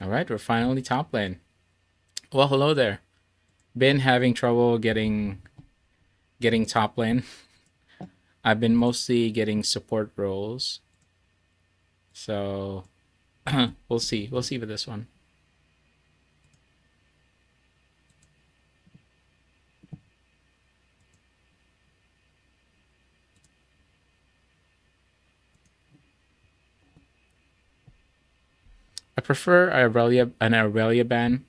All right, we're finally top lane. Well, hello there. Been having trouble getting top lane. I've been mostly getting support roles. So we'll see. We'll see with this one. I prefer an Aurelia ban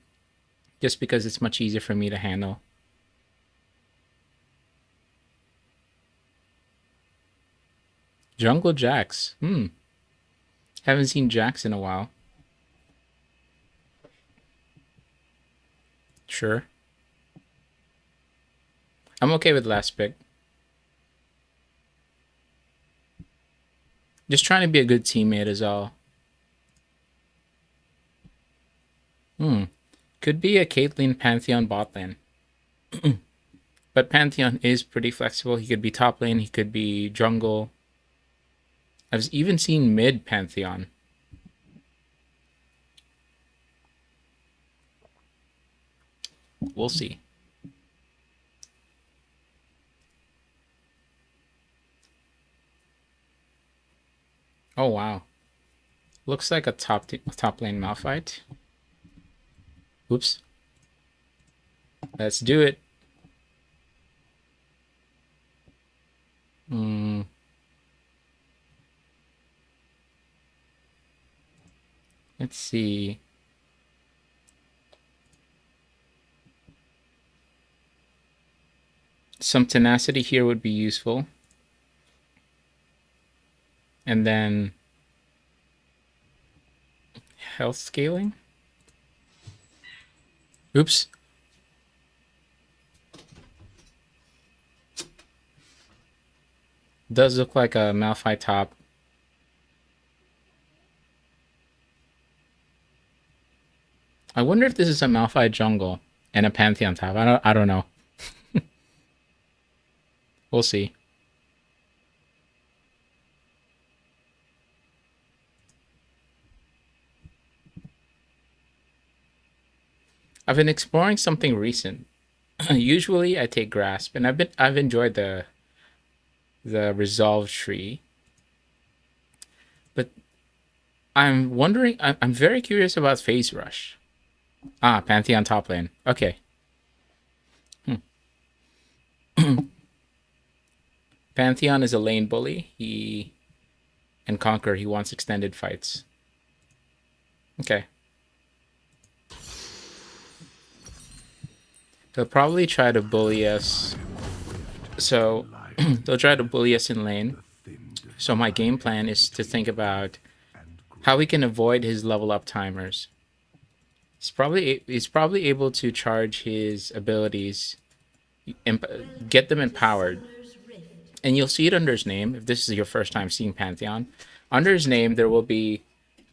just because it's much easier for me to handle. Jungle Jax. Haven't seen Jax in a while. Sure. I'm okay with last pick. Just trying to be a good teammate is all. Could be a Caitlyn Pantheon bot lane. But Pantheon is pretty flexible. He could be top lane, he could be jungle. I've even seen mid Pantheon. We'll see. Oh wow. Looks like a top lane Malphite. Oops. Let's do it. Let's see. Some tenacity here would be useful. And then health scaling. Oops. Does look like a Malphite top. I wonder if this is a Malphite jungle and a Pantheon top. I don't know. We'll see. I've been exploring something recent. Usually I take grasp, and I've enjoyed the resolve tree. But I'm wondering, I'm very curious about phase rush. Ah, Pantheon top lane. Okay. Pantheon is a lane bully. And Conquer, he wants extended fights. Okay. They'll probably try to bully us. So they'll try to bully us in lane. So my game plan is to think about how we can avoid his level up timers. He's probably able to charge his abilities, get them empowered, and you'll see it under his name. If this is your first time seeing Pantheon, under his name there will be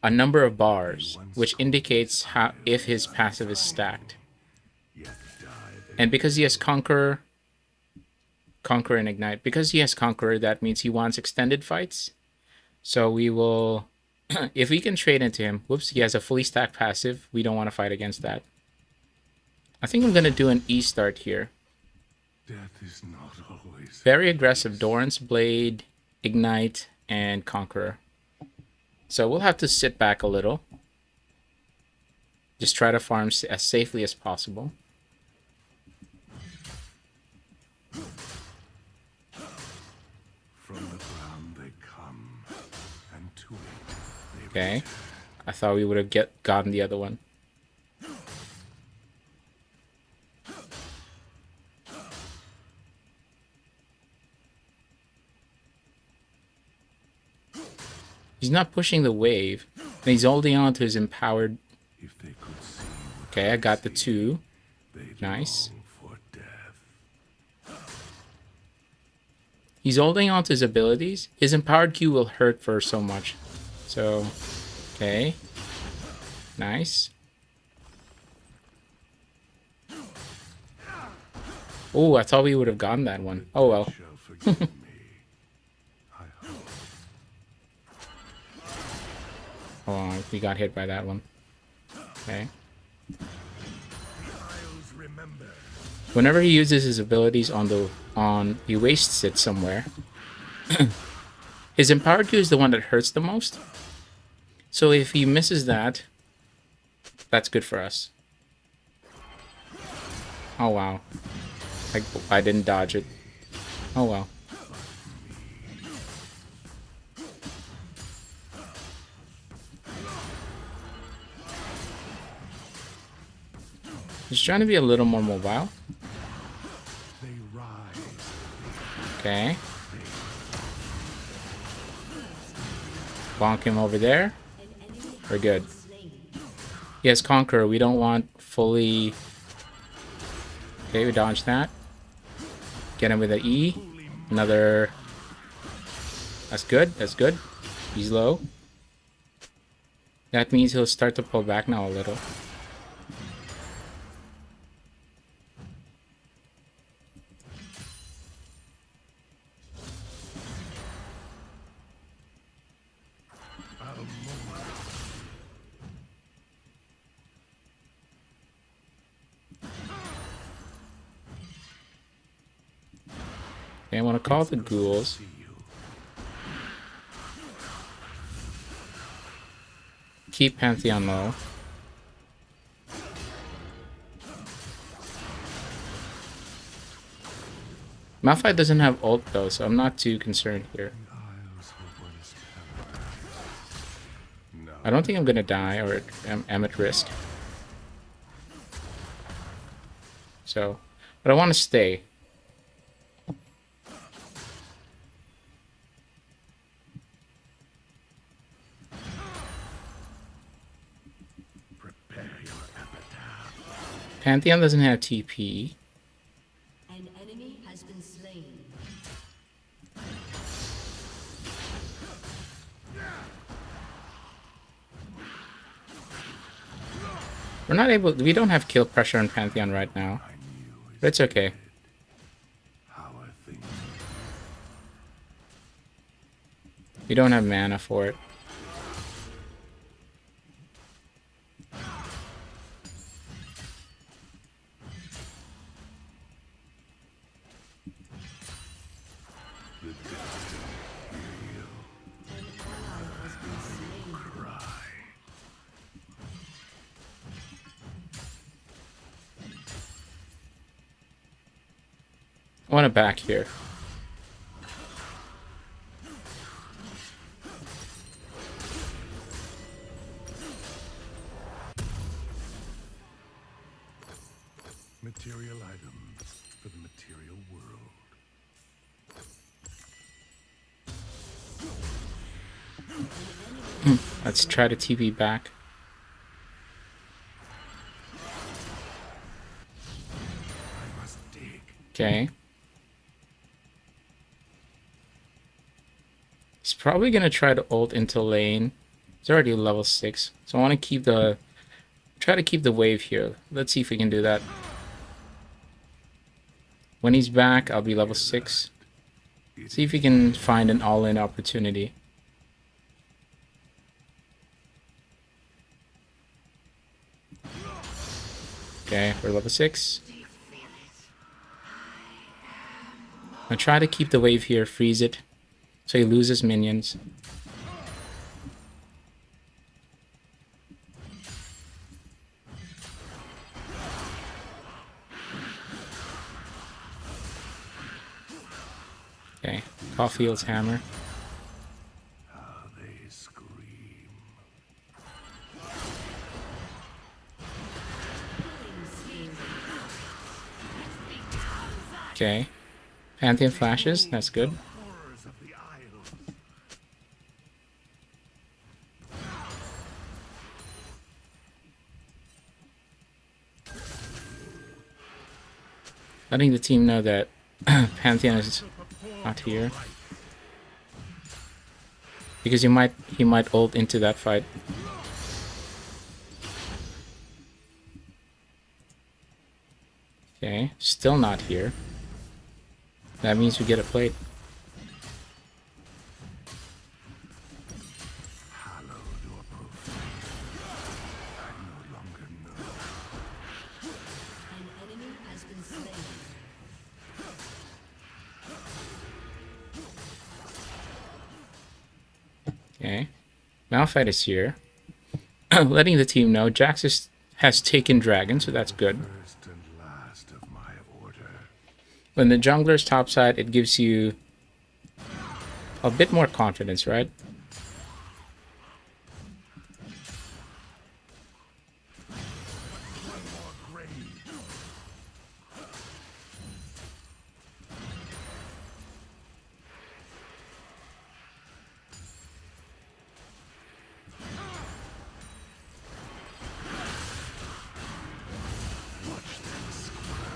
a number of bars which indicates how if his passive is stacked. And because he has Conquer and Ignite, because he has Conqueror, that means he wants extended fights. So we will, if we can trade into him, whoops, he has a fully stacked passive. We don't want to fight against that. I think I'm going to do an E start here. Death is not always very aggressive. Doran's Blade, Ignite, and Conqueror. So we'll have to sit back a little. Just try to farm as safely as possible. From the ground they come, and to it they Okay. return. I thought we would have gotten the other one. He's not pushing the wave, and he's holding on to his empowered. If they could see Okay, I got the 2. they'd Nice. long for death. He's holding on to his abilities. His empowered Q will hurt for so much. So, okay. Nice. Oh, I thought we would have gotten that one. Oh well. Shall forgive me. I hope. Oh, we got hit by that one. Okay. Isles remember. Whenever he uses his abilities he wastes it somewhere. His empowered Q is the one that hurts the most. So if he misses that, that's good for us. Oh wow. I didn't dodge it. Oh well. He's trying to be a little more mobile. They rise. Okay. Bonk him over there. We're good. Yes, Conqueror. We don't want fully... Okay, we dodge that. Get him with an E. Another... That's good. That's good. He's low. That means he'll start to pull back now a little. Okay, I want to call the ghouls. Keep Pantheon low. Malphite doesn't have ult though, so I'm not too concerned here. I don't think I'm gonna die or am at risk. So, but I want to stay. Pantheon doesn't have TP. An enemy has been slain. We're not able... We don't have kill pressure on Pantheon right now. But it's okay. We don't have mana for it. I want it back here. Material items for the material world. Let's try to TP back. I must dig. Okay. He's probably gonna try to ult into lane. He's already level 6. So I want to keep the... Try to keep the wave here. Let's see if we can do that. When he's back, I'll be level 6. See if we can find an all-in opportunity. Okay, we're level 6. I'll try to keep the wave here, freeze it, so he loses minions. Okay, Caulfield's hammer. How they scream. Okay, Pantheon flashes, that's good. Horrors of the Isles. Letting the team know that Pantheon is not here. Because he might ult into that fight. Okay, still not here. That means we get a plate. Hallowed or profane. I no longer Okay. Malphite is here. Letting the team know Jax has taken dragon, so that's good. First and last of my order. When the jungler's topside, it gives you a bit more confidence, right?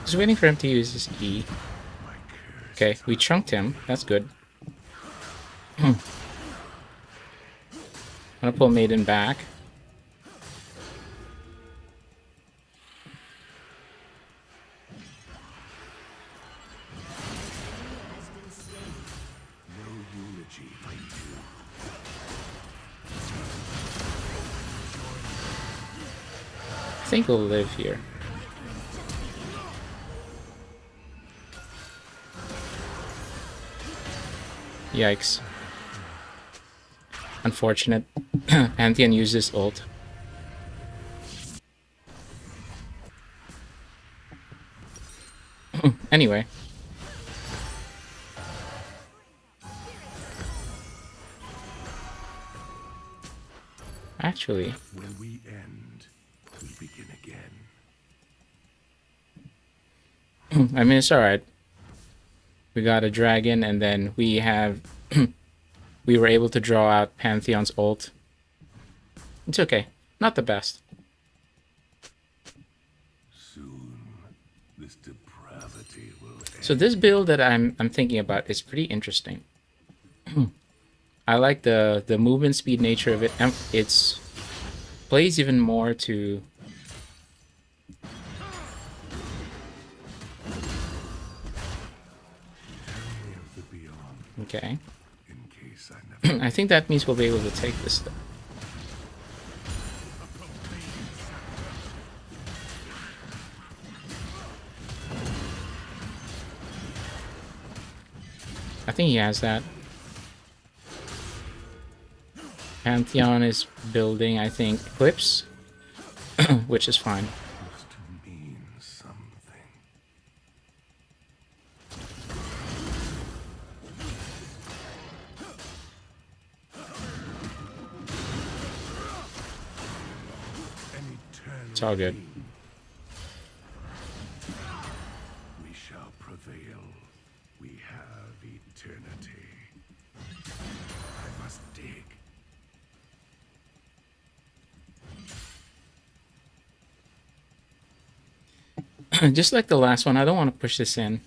Just waiting for him to use his E. Okay, we chunked him. That's good. I'm gonna pull Maiden back. No eulogy for you. I think we'll live here. Yikes. Unfortunate. Pantheon uses ult. Anyway. Actually, When we end, we begin again. I mean, it's alright. We got a dragon, and then we have... we were able to draw out Pantheon's ult. It's okay. Not the best. Soon, this depravity will end. So this build that I'm thinking about is pretty interesting. I like the movement speed nature of it. It's plays even more to Journey of the beyond, okay. in case I never I think that means we'll be able to take this stuff. I think he has that. Pantheon is building, I think, Eclipse, which is fine. used to mean something. An eternal It's all good. being. We shall prevail. We have eternity. I must dig. Just like the last one, I don't want to push this in.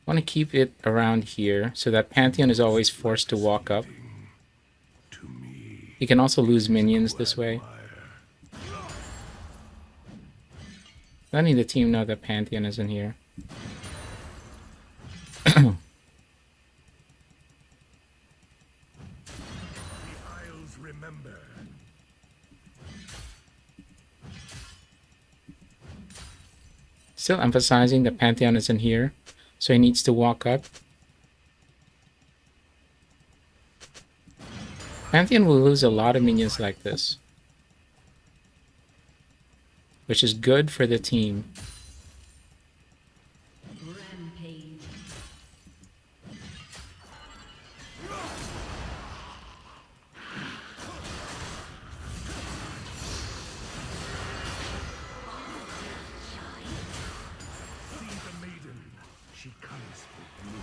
I want to keep it around here so that Pantheon is always forced to walk up. To me, He can also lose minions this way. Letting the team know that Pantheon isn't here. the Isles remember. Still emphasizing that Pantheon isn't here, so he needs to walk up. Pantheon will lose a lot of minions like this, which is good for the team. Rampage. See the maiden. She comes for blue.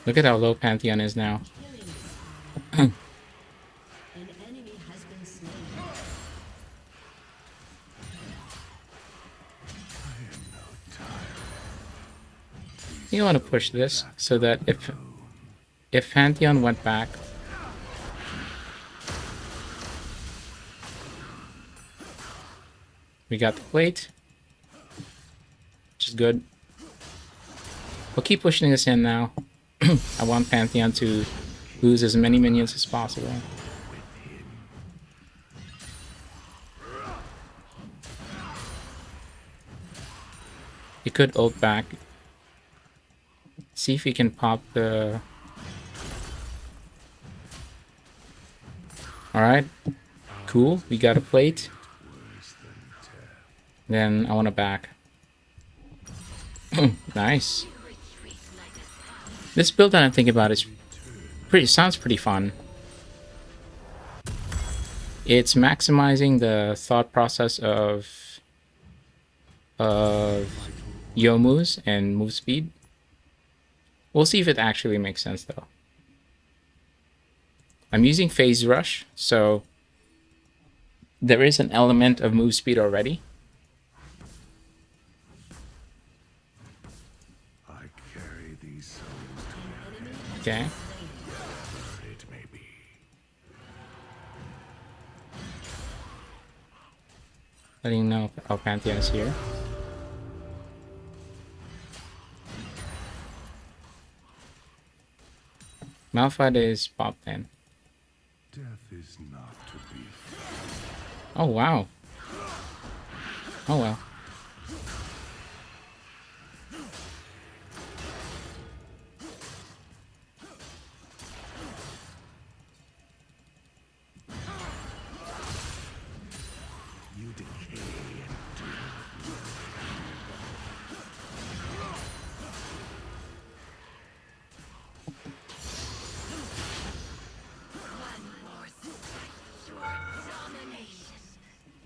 Look at how low Pantheon is now. An enemy has been slain. You want to push this so that if Pantheon went back, we got the plate, which is good. We'll keep pushing this in now. I want Pantheon to lose as many minions as possible. He could ult back. See if he can pop the... Alright. Cool. We got a plate. Then I want to back. Nice. This build that I'm thinking about is sounds pretty fun. It's maximizing the thought process of Yomu's and move speed. We'll see if it actually makes sense though. I'm using phase rush, so there is an element of move speed already. I carry these souls to Okay. wherever it may be. Letting you know our Pantheon is here. Malphite is pop then. Death is not to be Oh wow. Oh well. You decay and do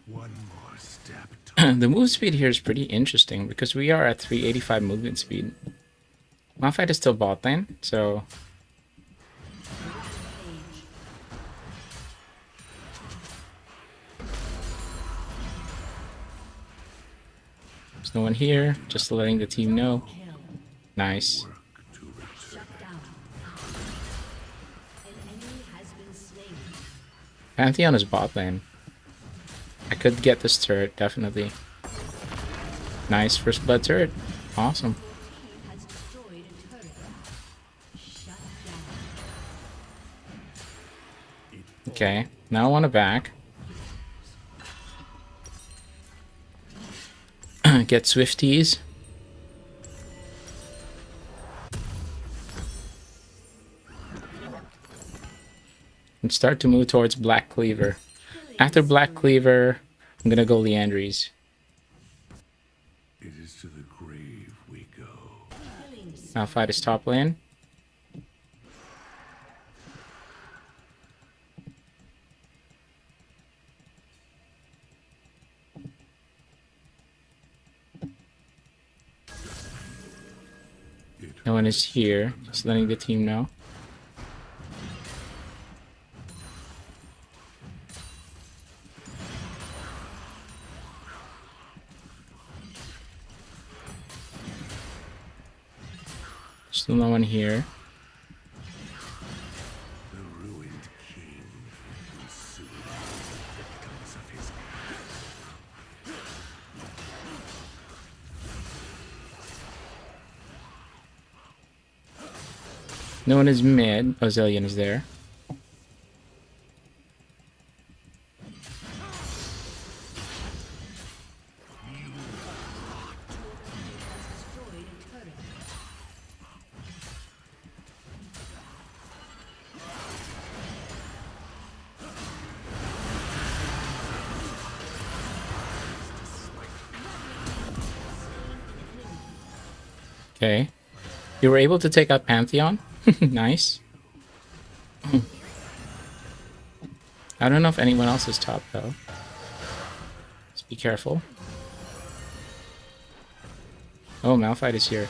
one more step. The move speed here is pretty interesting because we are at 385 movement speed. Malphite is still bot lane, so there's no one here, just letting the team know. Kill. Nice. Shut down. An enemy has been slain. Pantheon is bot lane. I could get this turret, definitely. Nice first blood turret. Awesome. Your team has destroyed a turret. Shut down. Okay, now I want to back. Get Swifties. And start to move towards Black Cleaver. After Black Cleaver, I'm gonna go Leandries. It is to the grave we go. Killing spree. Malphite is top lane. No one is here, just letting the team know. Still no one here. The ruined king will soon be victims of his No one is mid. Ozillion is there. Destroyed a turret. Okay. You were able to take out Pantheon? Nice. I don't know if anyone else is top though. Just be careful. Oh, Malphite is here.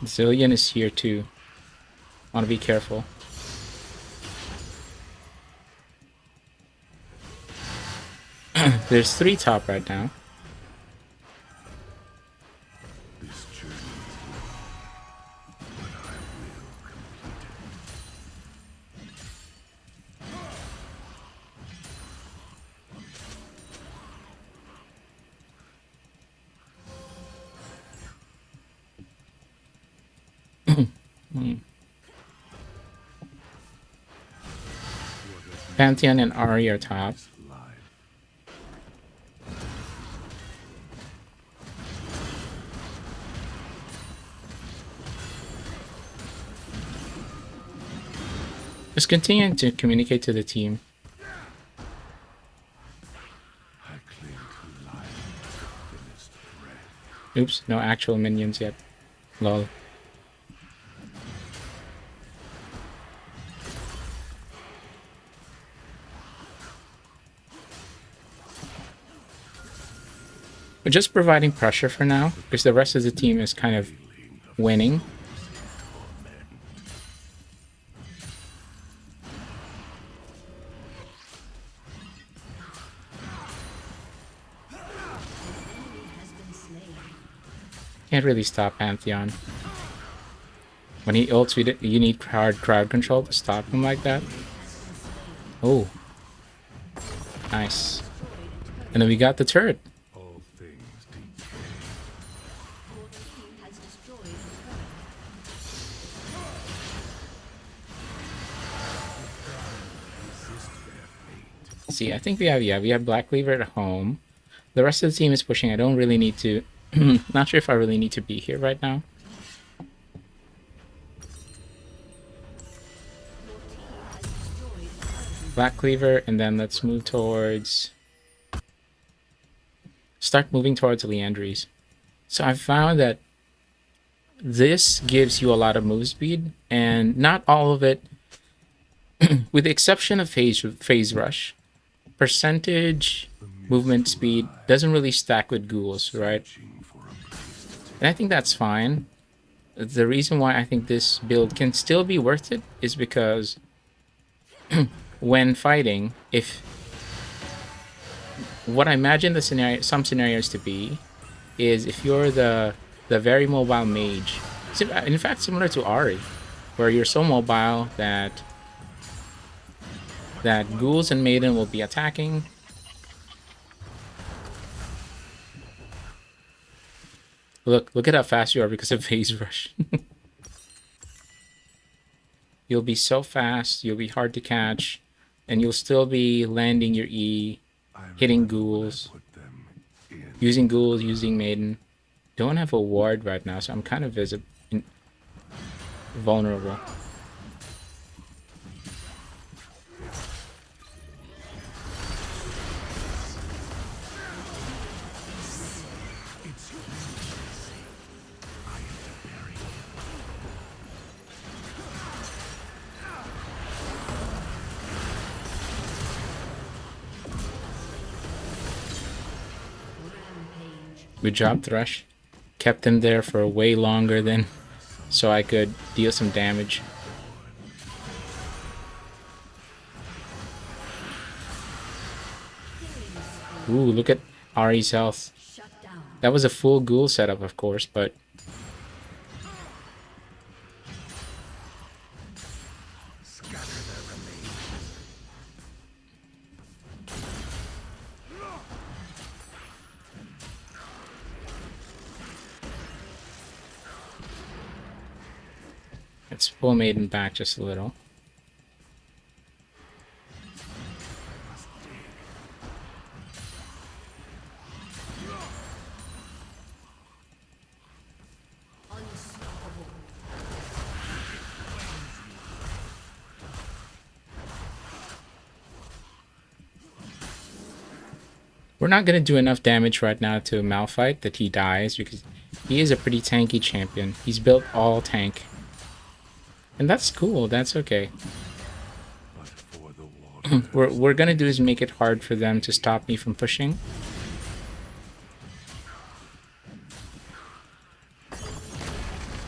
Zillion is here too. Want to be careful. There's 3 top right now. This journey is long, but I will complete Hmm. Pantheon and Ari are top. Just continuing to communicate to the team. I cling to life the thinnest thread. Oops, no actual minions yet. Lol. We're just providing pressure for now, because the rest of the team is kind of winning. Can't really stop Pantheon. When he ults, you need hard crowd control to stop him like that. Oh. Nice. And then we got the turret. All things decay. Your team has destroyed a turret. Resist their fate. See, I think we have Black Cleaver at home. The rest of the team is pushing. I don't really need to. Not sure if I really need to be here right now. Black Cleaver, and then let's move towards. Start moving towards Leandries. So I've found that this gives you a lot of move speed, and not all of it, with the exception of phase rush. Percentage movement speed doesn't really stack with ghouls, right? And I think that's fine. The reason why I think this build can still be worth it is because when fighting, if what I imagine some scenarios to be is if you're the very mobile mage, in fact similar to Ari, where you're so mobile that ghouls and maiden will be attacking. Look at how fast you are because of phase rush. You'll be so fast, you'll be hard to catch, and you'll still be landing your E, hitting ghouls, using ghouls, using maiden. Don't have a ward right now, so I'm kind of vulnerable. Good job, Thresh. Kept him there for way longer than so I could deal some damage. Ooh, look at Ari's health. That was a full ghoul setup, of course, but let's pull Maiden back just a little. We're not going to do enough damage right now to Malphite that he dies because he is a pretty tanky champion. He's built all tank. And that's cool, that's okay. What we're going to do is make it hard for them to stop me from pushing.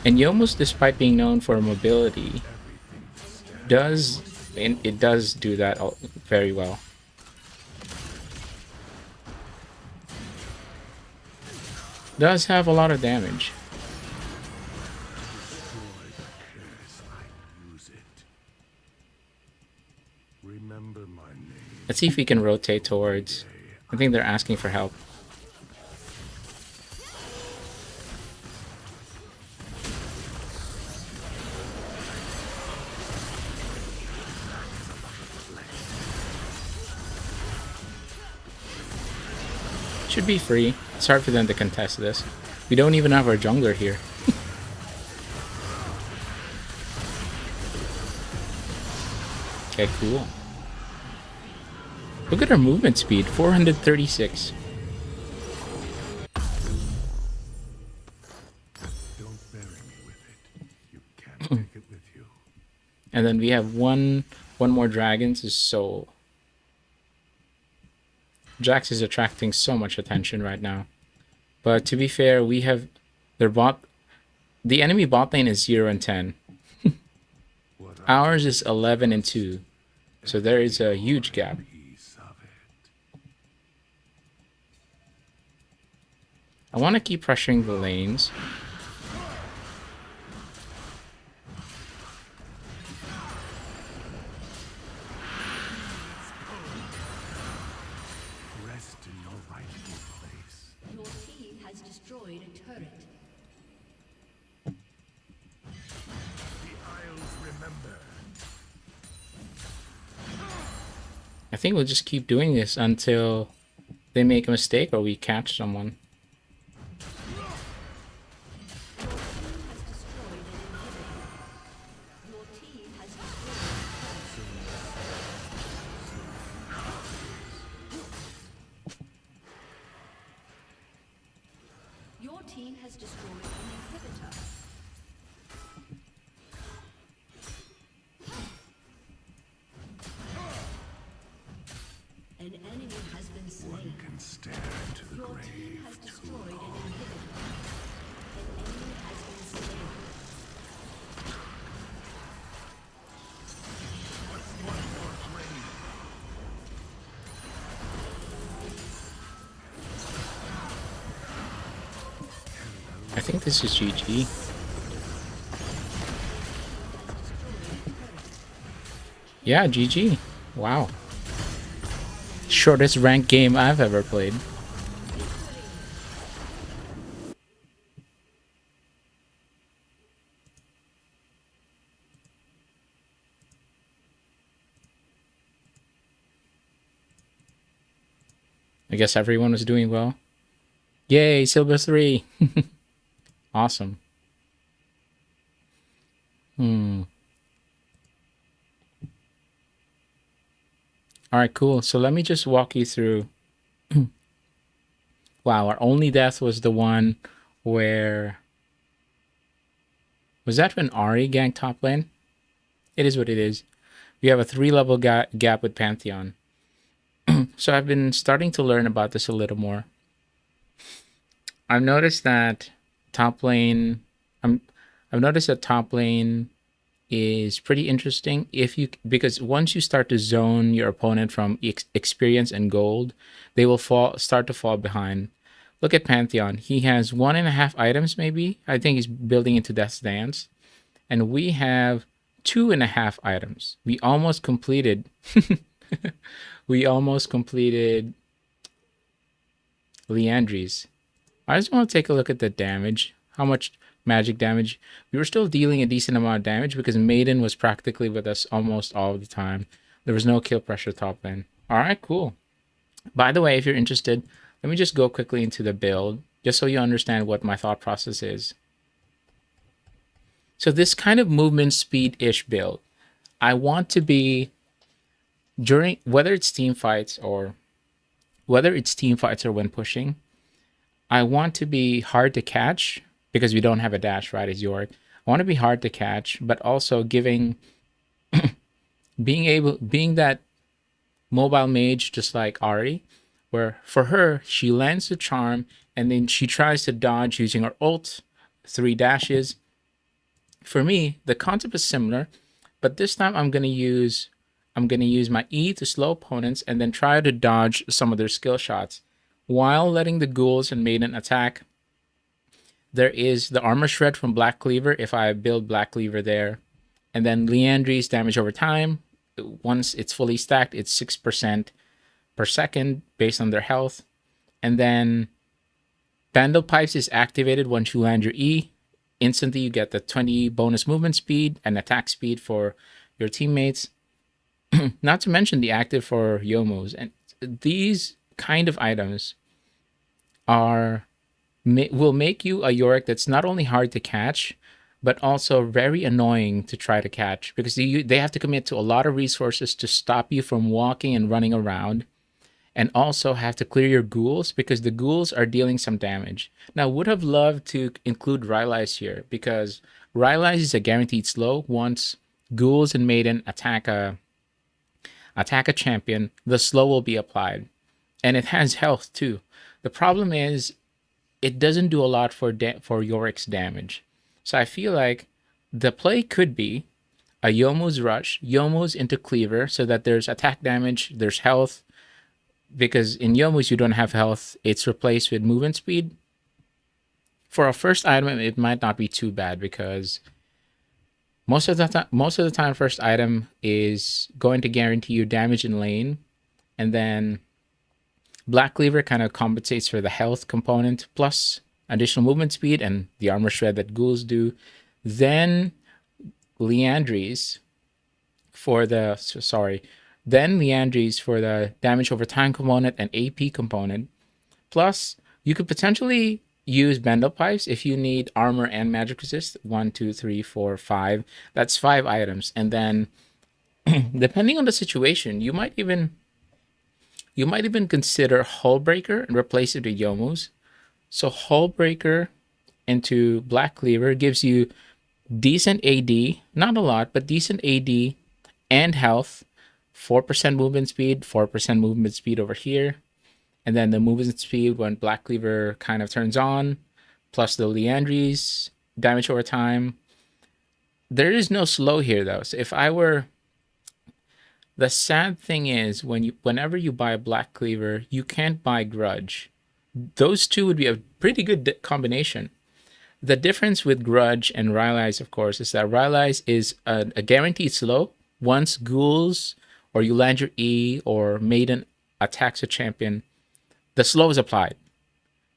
And Yomos, despite being known for mobility, does do that very well. Does have a lot of damage. Let's see if we can rotate towards. I think they're asking for help. Should be free. It's hard for them to contest this. We don't even have our jungler here. Okay, cool. Look at our movement speed, 436. Don't bury me with it. You can't take it with you. And then we have one more dragon's soul. Jax is attracting so much attention right now. But to be fair, we have their bot. The enemy bot lane is 0 and 10. Ours is 11 and 2. So there is a huge gap. Piece of it. I want to keep pressuring the lanes. Rest in your rightful place. Your team has destroyed a turret. The Isles remember. I think we'll just keep doing this until they make a mistake or we catch someone. Your team has destroyed Your team has destroyed an inhibitor. An enemy has been slain. One can stare into the Your team grave has too destroyed an long. inhibitor. An enemy has been slain. I think this is GG. Yeah, GG. Wow. Shortest ranked game I've ever played. I guess everyone was doing well. Yay, Silver 3. Awesome. Alright, cool. So let me just walk you through. Wow, our only death was the one where... Was that when Ari ganked top lane? It is what it is. We have a 3-level gap with Pantheon. So I've been starting to learn about this a little more. I've noticed that top lane... I've noticed that top lane is pretty interesting because once you start to zone your opponent from experience and gold, they will start to fall behind. Look at Pantheon. He has 1.5 items maybe. I think he's building into Death's Dance. And we have 2.5 items. We almost completed Leandry's. I just want to take a look at the damage. How much magic damage? We were still dealing a decent amount of damage because Maiden was practically with us almost all the time. There was no kill pressure top lane. Alright, cool. By the way, if you're interested, let me just go quickly into the build, just so you understand what my thought process is. So this kind of movement speed-ish build, I want to be, during, whether it's team fights or when pushing, I want to be hard to catch because we don't have a dash, right, as Yorick. I want to be hard to catch, but also being that mobile mage just like Ari, where for her, she lands the charm and then she tries to dodge using her ult, 3 dashes. For me, the concept is similar, but this time I'm gonna use my E to slow opponents and then try to dodge some of their skill shots while letting the ghouls and maiden attack. There is the armor shred from Black Cleaver if I build Black Cleaver there. And then Leandry's damage over time. Once it's fully stacked, it's 6% per second based on their health. And then Vandal Pipes is activated once you land your E. Instantly you get the 20 bonus movement speed and attack speed for your teammates. Not to mention the active for Yomus. And these kind of items are will make you a Yorick that's not only hard to catch, but also very annoying to try to catch because they have to commit to a lot of resources to stop you from walking and running around, and also have to clear your ghouls because the ghouls are dealing some damage. Now, would have loved to include Rylai's here because Rylai's is a guaranteed slow. Once ghouls and maiden attack a champion, the slow will be applied, and it has health too. The problem is it doesn't do a lot for Yorick's damage. So I feel like the play could be a Youmuu's Rush, Youmuu's into Cleaver, so that there's attack damage, there's health. Because in Youmuu's you don't have health, it's replaced with movement speed. For a first item, it might not be too bad because most of the time, first item is going to guarantee you damage in lane, and then Black Cleaver kind of compensates for the health component plus additional movement speed and the armor shred that ghouls do. Then Leandries for the Leandries for the damage over time component and AP component. Plus, you could potentially use Bendel Pipes if you need armor and magic resist. 1, 2, 3, 4, 5. That's 5 items. And then depending on the situation, you might even consider Hullbreaker and replace it with Youmuu's. So Hullbreaker into Black Cleaver gives you decent AD, not a lot, but decent AD and health, 4% movement speed, 4% movement speed over here. And then the movement speed when Black Cleaver kind of turns on, plus the Leandries, damage over time. There is no slow here though. So if I were... The sad thing is whenever you buy a Black Cleaver, you can't buy Grudge. Those two would be a pretty good combination. The difference with Grudge and Rylai's, of course, is that Rylai's is a guaranteed slow. Once ghouls or you land your E or Maiden attacks a champion, the slow is applied.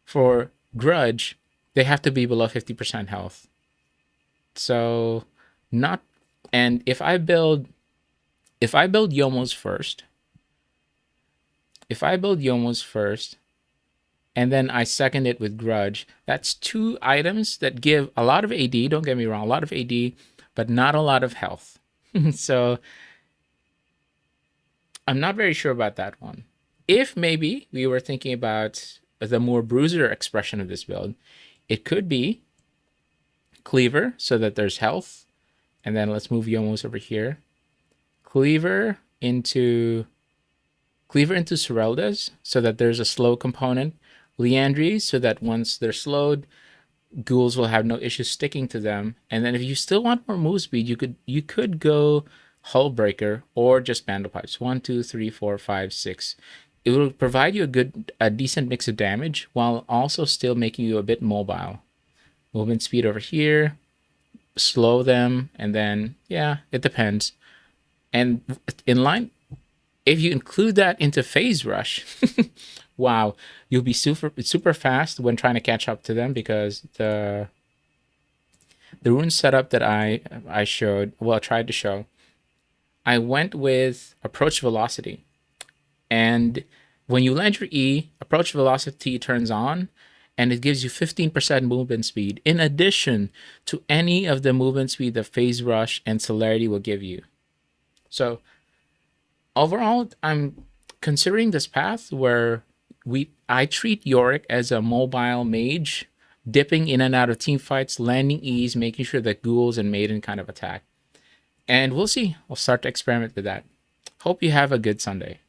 For Grudge, they have to be below 50% health. So not... And if I build Youmuu's first, and then I second it with Grudge, that's 2 items that give a lot of AD, don't get me wrong, a lot of AD, but not a lot of health. So I'm not very sure about that one. If maybe we were thinking about the more bruiser expression of this build, it could be Cleaver so that there's health. And then let's move Youmuu's over here. Cleaver into Serelda's so that there's a slow component. Leandries so that once they're slowed, ghouls will have no issues sticking to them. And then if you still want more move speed, you could go Hullbreaker or just Bundle Pipes. 1, 2, 3, 4, 5, 6. It will provide you a decent mix of damage while also still making you a bit mobile. Movement speed over here, slow them, and then yeah, it depends. And in line, if you include that into Phase Rush, wow, you'll be super fast when trying to catch up to them because the rune setup that I tried to show, I went with approach velocity. And when you land your E, approach velocity turns on, and it gives you 15% movement speed in addition to any of the movement speed that Phase Rush and Celerity will give you. So overall, I'm considering this path where I treat Yorick as a mobile mage, dipping in and out of team fights, landing E's, making sure that ghouls and maiden kind of attack. And we'll see. I'll start to experiment with that. Hope you have a good Sunday.